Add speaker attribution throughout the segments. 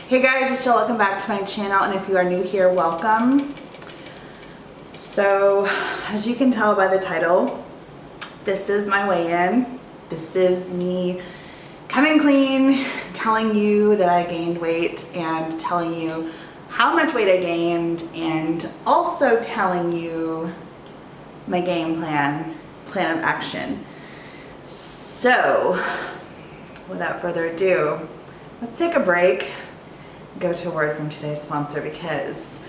Speaker 1: Hey guys, it's Jill. Welcome back to my channel, and if you are new here, welcome. So, as you can tell by the title, this is my weigh-in. This is me coming clean, telling you that I gained weight and telling you how much weight I gained, and also telling you my game plan of action. So, without further ado, let's take a break, go to a word from today's sponsor, because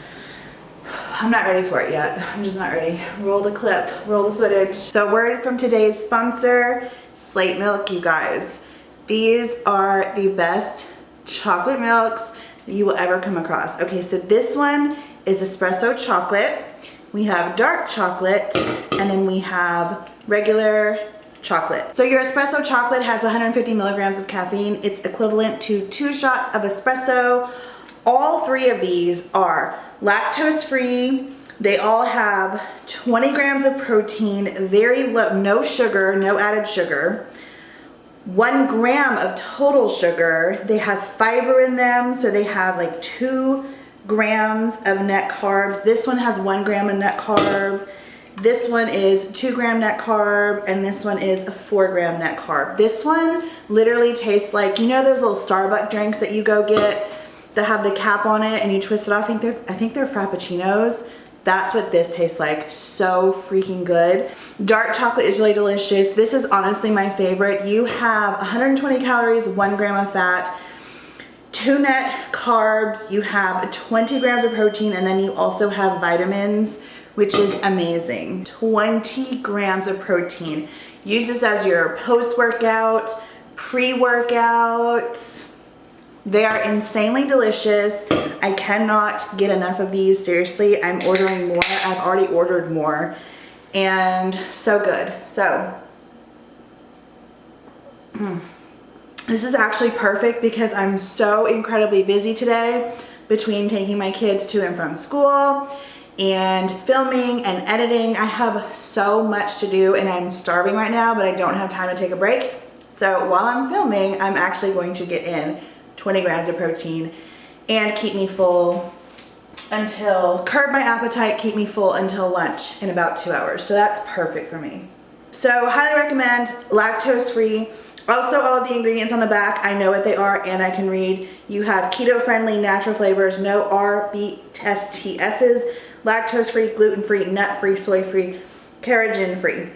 Speaker 1: I'm not ready for it yet. I'm just not ready. Roll the clip, roll the footage. So, word from today's sponsor, Slate Milk, you guys. These are the best chocolate milks that you will ever come across. Okay, so this one is espresso chocolate. We have dark chocolate, and then we have regular chocolate. So your espresso chocolate has 150 milligrams of caffeine. It's equivalent to 2 shots of espresso. All 3 of these are lactose free. They all have 20 grams of protein, very low, no sugar, no added sugar. 1 gram of total sugar. They have fiber in them, so they have like 2 grams of net carbs. This one has 1 gram of net carb. This one is 2 gram net carb, and this one is a 4 gram net carb. This one literally tastes like, you know those little Starbucks drinks that you go get that have the cap on it and you twist it off? I think they're Frappuccinos. That's what this tastes like. So freaking good. Dark chocolate is really delicious. This is honestly my favorite. You have 120 calories, 1 gram of fat, 2 net carbs, you have 20 grams of protein, and then you also have vitamins, which is amazing. 20 grams of protein. Use this as your post-workout, pre-workout. They are insanely delicious. I cannot get enough of these, seriously. I'm ordering more. I've already ordered more. And so good. So, this is actually perfect because I'm so incredibly busy today between taking my kids to and from school and filming and editing. I have so much to do and I'm starving right now, but I don't have time to take a break. So while I'm filming, I'm actually going to get in 20 grams of protein and keep me full until, curb my appetite, keep me full until lunch in about 2 hours. So that's perfect for me. So highly recommend, lactose free. Also, all of the ingredients on the back, I know what they are and I can read. You have keto friendly, natural flavors, no RBSTSs, lactose free, gluten free, nut free, soy free, carrageen free.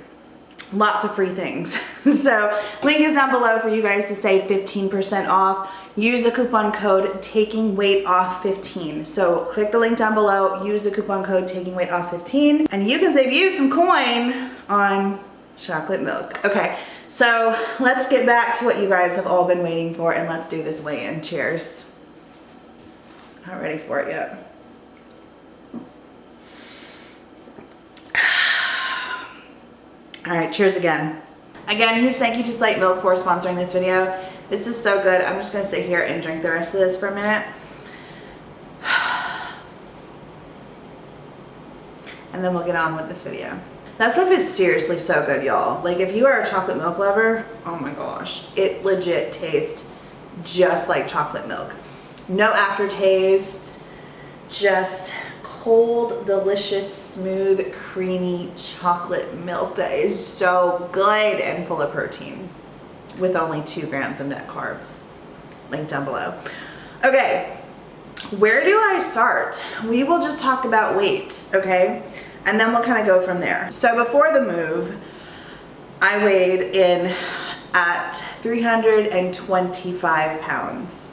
Speaker 1: Lots of free things. So link is down below for you guys to save 15% off. Use the coupon code TakingWeightOff15. So click the link down below, use the coupon code TakingWeightOff15, and you can save you some coin on chocolate milk. Okay, so let's get back to what you guys have all been waiting for, and let's do this weigh-in. Cheers. Not ready for it yet. All right, cheers again. Again, huge thank you to Slate Milk for sponsoring this video. This is so good. I'm just gonna sit here and drink the rest of this for a minute. And then we'll get on with this video. That stuff is seriously so good, y'all. Like, if you are a chocolate milk lover, oh my gosh, it legit tastes just like chocolate milk. No aftertaste, just cold, delicious, smooth, creamy chocolate milk that is so good and full of protein with only 2 grams of net carbs. Link down below. Okay, where do I start? We will just talk about weight, okay? And then we'll kind of go from there. So before the move, I weighed in at 325 pounds.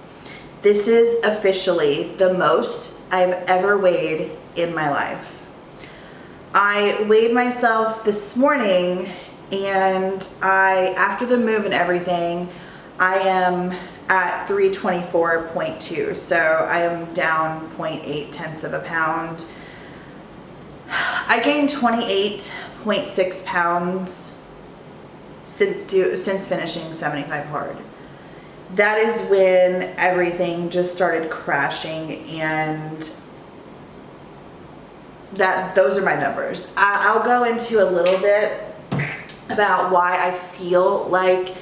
Speaker 1: This is officially the most I've ever weighed in my life. I weighed myself this morning, and after the move and everything, I am at 324.2. So I am down 0.8 of a pound. I gained 28.6 pounds since finishing 75 hard. That is when everything just started crashing, and those are my numbers. I'll go into a little bit about why I feel like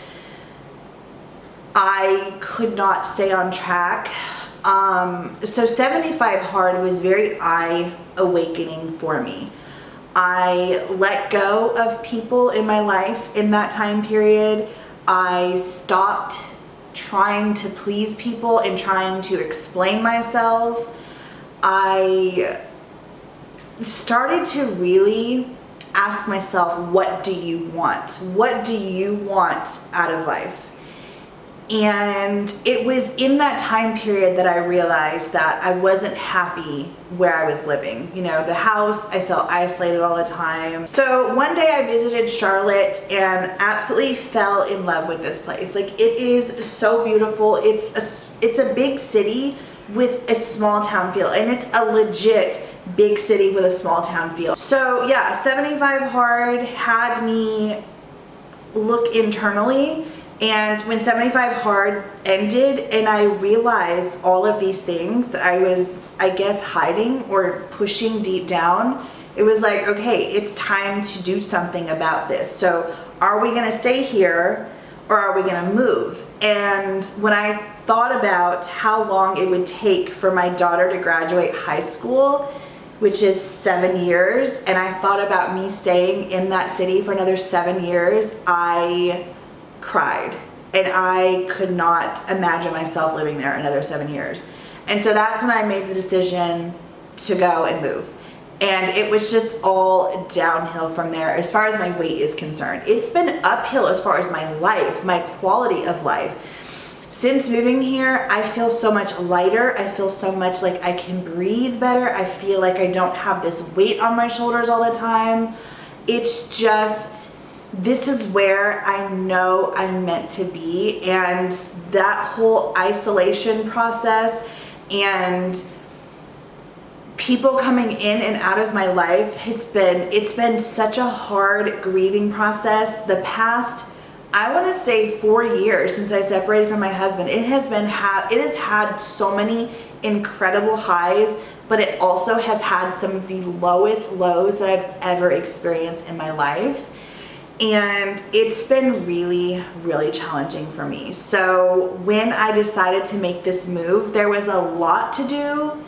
Speaker 1: I could not stay on track So 75 hard was very eye-awakening for me. I let go of people in my life in that time period. I stopped trying to please people and trying to explain myself. I started to really ask myself, what do you want? What do you want out of life? And it was in that time period that I realized that I wasn't happy where I was living. You know, the house, I felt isolated all the time. So one day I visited Charlotte and absolutely fell in love with this place. Like, it is so beautiful. It's a big city with a small town feel, and it's a legit big city with a small town feel. So yeah, 75 hard had me look internally. And when 75 hard ended and I realized all of these things that I was, I guess, hiding or pushing deep down, it was like, okay, it's time to do something about this. So are we gonna stay here or are we gonna move? And when I thought about how long it would take for my daughter to graduate high school, which is 7 years, and I thought about me staying in that city for another 7 years, I cried, and I could not imagine myself living there another 7 years. And so that's when I made the decision to go and move. And it was just all downhill from there as far as my weight is concerned. It's been uphill as far as my life, my quality of life. Since moving here, I feel so much lighter. I feel so much like I can breathe better. I feel like I don't have this weight on my shoulders all the time. It's just, this is where I know I'm meant to be. And that whole isolation process and people coming in and out of my life, it's been such a hard grieving process. The past, I want to say 4 years since I separated from my husband, it has had so many incredible highs, but it also has had some of the lowest lows that I've ever experienced in my life. And it's been really, really challenging for me. So when I decided to make this move, there was a lot to do,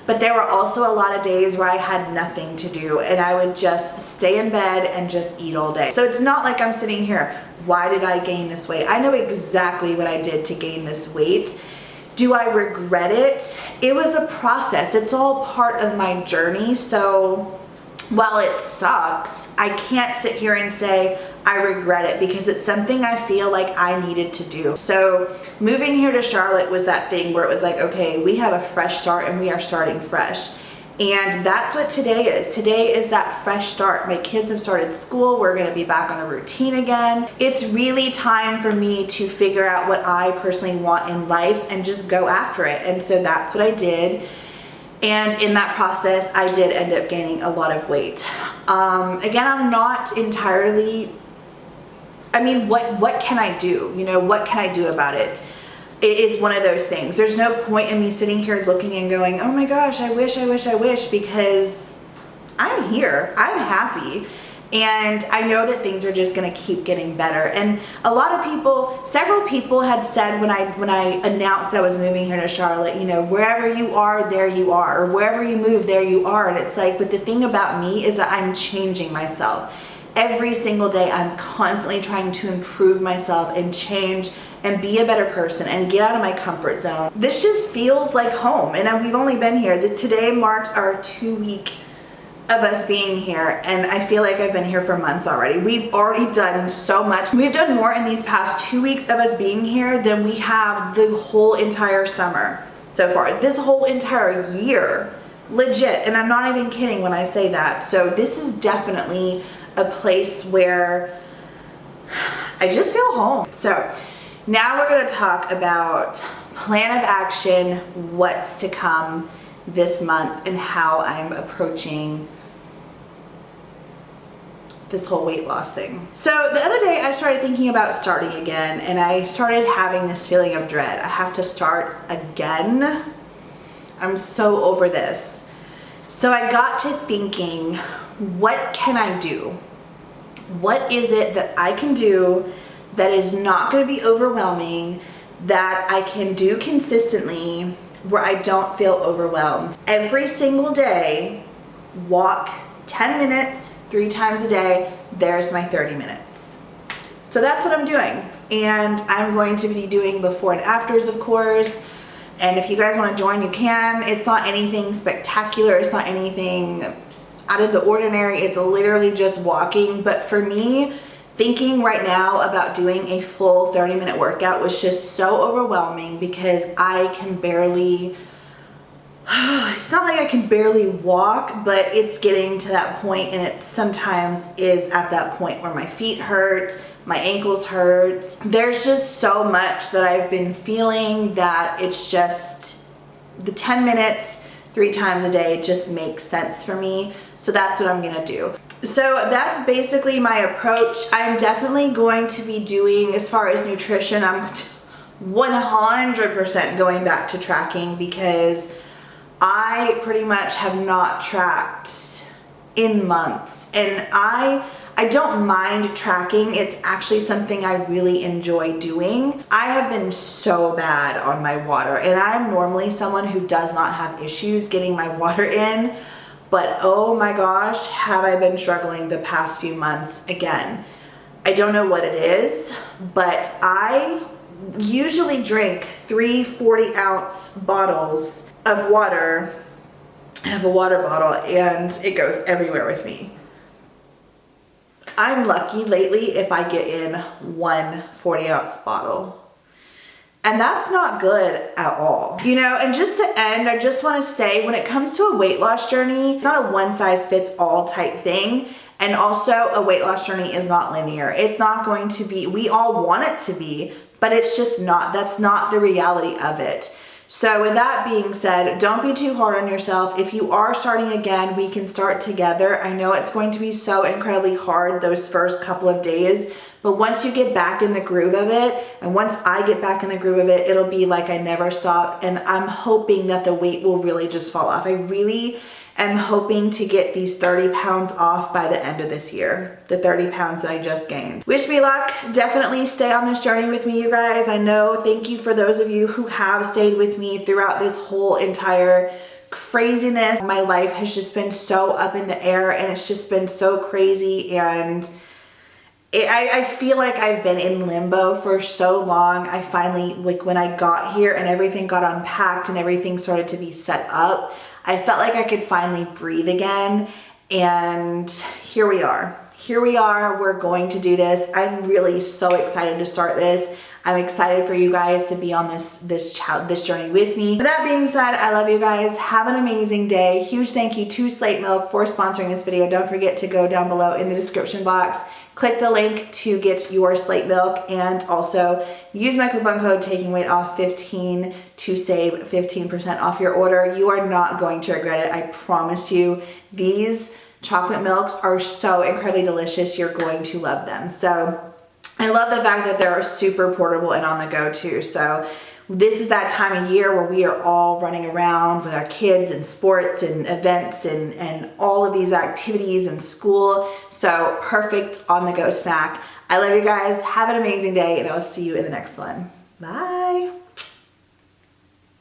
Speaker 1: but there were also a lot of days where I had nothing to do and I would just stay in bed and just eat all day. So it's not like I'm sitting here, why did I gain this weight? I know exactly what I did to gain this weight. Do I regret it? It was a process. It's all part of my journey. So while it sucks, I can't sit here and say I regret it because it's something I feel like I needed to do. So moving here to Charlotte was that thing where it was like, okay, we have a fresh start and we are starting fresh. And that's what today is. Today is that fresh start. My kids have started school. We're gonna be back on a routine again. It's really time for me to figure out what I personally want in life and just go after it. And so that's what I did. And in that process, I did end up gaining a lot of weight. Again, I'm not entirely, I mean, what can I do? You know, what can I do about it? It is one of those things. There's no point in me sitting here looking and going, oh my gosh, I wish, because I'm here, I'm happy. And I know that things are just gonna keep getting better. And a lot of people, several people had said when I announced that I was moving here to Charlotte, you know, wherever you are, there you are, or wherever you move, there you are. And it's like, but the thing about me is that I'm changing myself. Every single day, I'm constantly trying to improve myself and change and be a better person and get out of my comfort zone. This just feels like home, and we've only been here. Today marks our 2 week of us being here, and I feel like I've been here for months already. We've already done so much. We've done more in these past 2 weeks of us being here than we have the whole entire summer so far. This whole entire year, legit, and I'm not even kidding when I say that. So this is definitely a place where I just feel home. So now we're gonna talk about plan of action, what's to come this month, and how I'm approaching this whole weight loss thing. So the other day I started thinking about starting again, and I started having this feeling of dread. I have to start again. I'm so over this. So I got to thinking, what can I do? What is it that I can do that is not going to be overwhelming, that I can do consistently, where I don't feel overwhelmed. Every single day, walk 10 minutes, 3 times a day. There's my 30 minutes. So that's what I'm doing. And I'm going to be doing before and afters, of course. And if you guys want to join, you can. It's not anything spectacular. It's not anything out of the ordinary. It's literally just walking. But for me, thinking right now about doing a full 30-minute workout was just so overwhelming because I can barely, it's not like I can barely walk, but it's getting to that point, and it sometimes is at that point where my feet hurt, my ankles hurt. There's just so much that I've been feeling that it's just the 10 minutes, 3 times a day just makes sense for me. So that's what I'm gonna do. So that's basically my approach. I'm definitely going to be doing, as far as nutrition, I'm 100% going back to tracking because I pretty much have not tracked in months. And I don't mind tracking. It's actually something I really enjoy doing. I have been so bad on my water, and I'm normally someone who does not have issues getting my water in. But oh my gosh, have I been struggling the past few months again. I don't know what it is, but I usually drink 3 40-ounce bottles of water. I have a water bottle and it goes everywhere with me. I'm lucky lately if I get in 1 40-ounce bottle. And that's not good at all. You know, and just to end, I just want to say, when it comes to a weight loss journey, it's not a one-size-fits-all type thing. And also, a weight loss journey is not linear. It's not going to be, we all want it to be, but it's just not. That's not the reality of it. So with that being said, don't be too hard on yourself. If you are starting again, we can start together. I know it's going to be so incredibly hard those first couple of days, but once you get back in the groove of it, and once I get back in the groove of it, it'll be like I never stopped. And I'm hoping that the weight will really just fall off. I really am hoping to get these 30 pounds off by the end of this year. The 30 pounds that I just gained. Wish me luck. Definitely stay on this journey with me, you guys. I know, thank you for those of you who have stayed with me throughout this whole entire craziness. My life has just been so up in the air, and it's just been so crazy, and I feel like I've been in limbo for so long. I finally, like when I got here and everything got unpacked and everything started to be set up, I felt like I could finally breathe again. And here we are. Here we are. We're going to do this. I'm really so excited to start this. I'm excited for you guys to be on this journey with me. With that being said, I love you guys. Have an amazing day. Huge thank you to Slate Milk for sponsoring this video. Don't forget to go down below in the description box. Click the link to get your Slate Milk, and also use my coupon code TakingWeightOff15 to save 15% off your order. You are not going to regret it. I promise you. These chocolate milks are so incredibly delicious. You're going to love them. So I love the fact that they're super portable and on the go too. So this is that time of year where we are all running around with our kids and sports and events and all of these activities and school. So perfect on the go snack. I love you guys. Have an amazing day, and I'll see you in the next one. Bye.